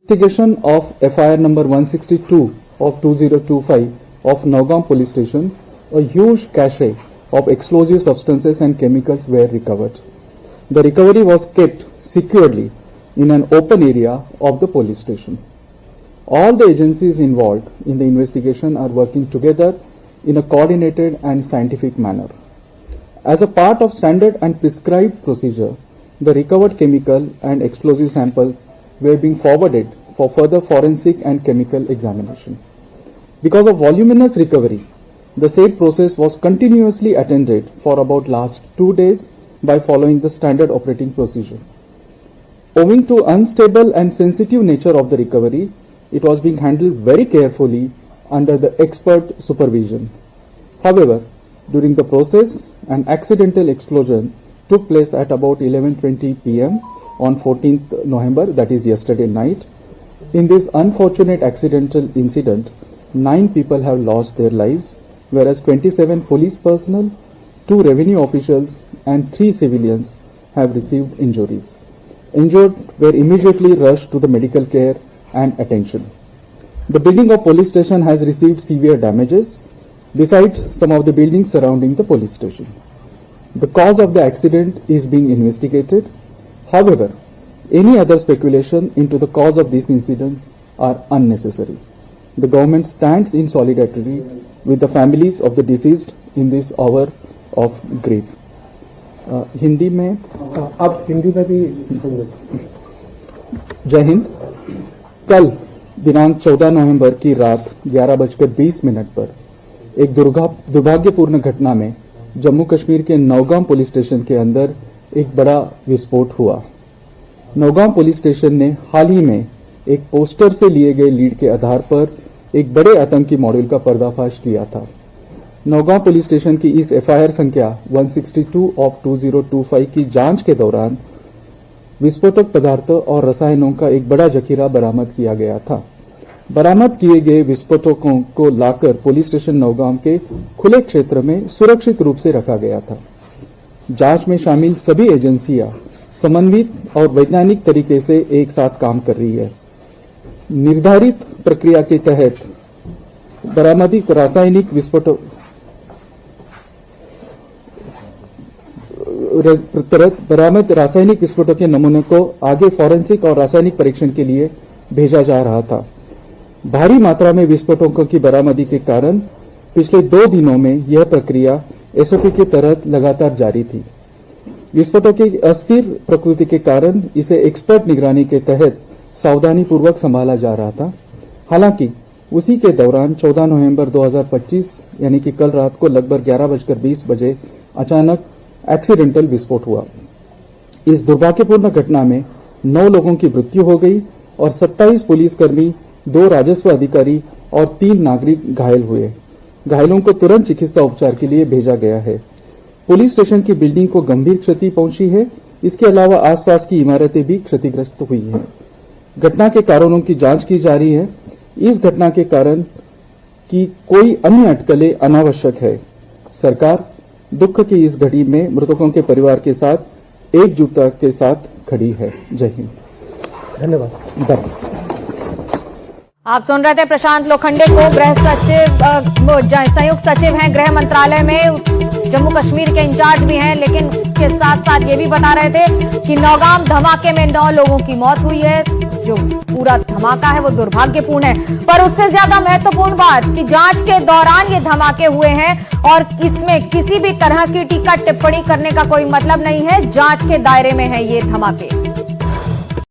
Investigation of FIR number 162 of 2025 of Nagaon Police Station, a huge cache of explosive substances and chemicals were recovered. The recovery was kept securely in an open area of the police station. All the agencies involved in the investigation are working together in a coordinated and scientific manner. As a part of standard and prescribed procedure, the recovered chemical and explosive samples were being forwarded for further forensic and chemical examination. Because of voluminous recovery, the said process was continuously attended for about last 2 days by following the standard operating procedure. Owing to unstable and sensitive nature of the recovery, it was being handled very carefully under the expert supervision. However, during the process, an accidental explosion took place at about 11:20 p.m. on 14th November, that is yesterday night. In this unfortunate accidental incident, 9 people have lost their lives, whereas 27 police personnel, 2 revenue officials and 3 civilians have received injuries. Injured were immediately rushed to the medical care and attention. The building of police station has received severe damages, besides some of the buildings surrounding the police station. The cause of the accident is being investigated. However, any other speculation into the cause of these incidents are unnecessary. The government stands in solidarity with the families of the deceased in this hour of grief. Hindi में आप हिंदी में भी जय हिंद। कल दिनांक 14 नवंबर की रात 11:20 पर एक दुर्भाग्यपूर्ण घटना में जम्मू कश्मीर के नौगाम पुलिस स्टेशन के अंदर एक बड़ा विस्फोट हुआ। नौगाम पुलिस स्टेशन ने हाल ही में एक पोस्टर से लिए गए लीड के आधार पर एक बड़े आतंकी मॉड्यूल का पर्दाफाश किया था। नौगांव पुलिस स्टेशन की इस एफआईआर संख्या 162 ऑफ 2025 की जांच के दौरान विस्फोटक पदार्थों और रसायनों का एक बड़ा जखीरा बरामद किया गया था। बरामद किए गए विस्फोटकों को लाकर पुलिस स्टेशन नौगांव के खुले क्षेत्र में सुरक्षित रूप से रखा गया था। जांच में शामिल सभी एजेंसियां समन्वित और वैज्ञानिक तरीके से एक साथ काम कर रही है। निर्धारित प्रक्रिया के तहत बरामदित रासायनिक विस्फोटक बरामद रासायनिक विस्फोटों के नमूने को आगे फॉरेंसिक और रासायनिक परीक्षण के लिए भेजा जा रहा था। भारी मात्रा में विस्फोटकों की बरामदी के कारण पिछले 2 दिनों में यह प्रक्रिया एसओपी के तहत लगातार जारी थी। विस्फोटों की अस्थिर प्रकृति के कारण इसे एक्सपर्ट निगरानी के तहत सावधानी पूर्वक संभाला जा रहा था। हालांकि उसी के दौरान 14 नवंबर 2025 यानी कि कल रात को लगभग 11:20 अचानक एक्सीडेंटल विस्फोट हुआ। इस दुर्भाग्यपूर्ण घटना में 9 लोगों की मृत्यु हो गई और 27 पुलिसकर्मी, 2 राजस्व अधिकारी और 3 नागरिक घायल हुए। घायलों को तुरंत चिकित्सा उपचार के लिए भेजा गया है। पुलिस स्टेशन की बिल्डिंग को गंभीर क्षति पहुंची है। इसके अलावा आसपास की इमारतें भी क्षतिग्रस्त हुई हैं। घटना के कारणों की जांच की जा रही है। इस घटना के कारण की कोई अन्य अटकलें अनावश्यक है। सरकार दुख की इस घड़ी में मृतकों के परिवार के साथ एकजुटता के साथ खड़ी है। जय हिंद। धन्यवाद। आप सुन रहे थे प्रशांत लोखंडे को, गृह सचिव, संयुक्त सचिव हैं गृह मंत्रालय में, जम्मू कश्मीर के इंचार्ज भी हैं, लेकिन इसके साथ साथ ये भी बता रहे थे कि नौगाम धमाके में 9 लोगों की मौत हुई है। जो पूरा धमाका है वो दुर्भाग्यपूर्ण है, पर उससे ज्यादा महत्वपूर्ण बात कि जांच के दौरान ये धमाके हुए हैं और इसमें किसी भी तरह की टीका टिप्पणी करने का कोई मतलब नहीं है। जांच के दायरे में है ये धमाके।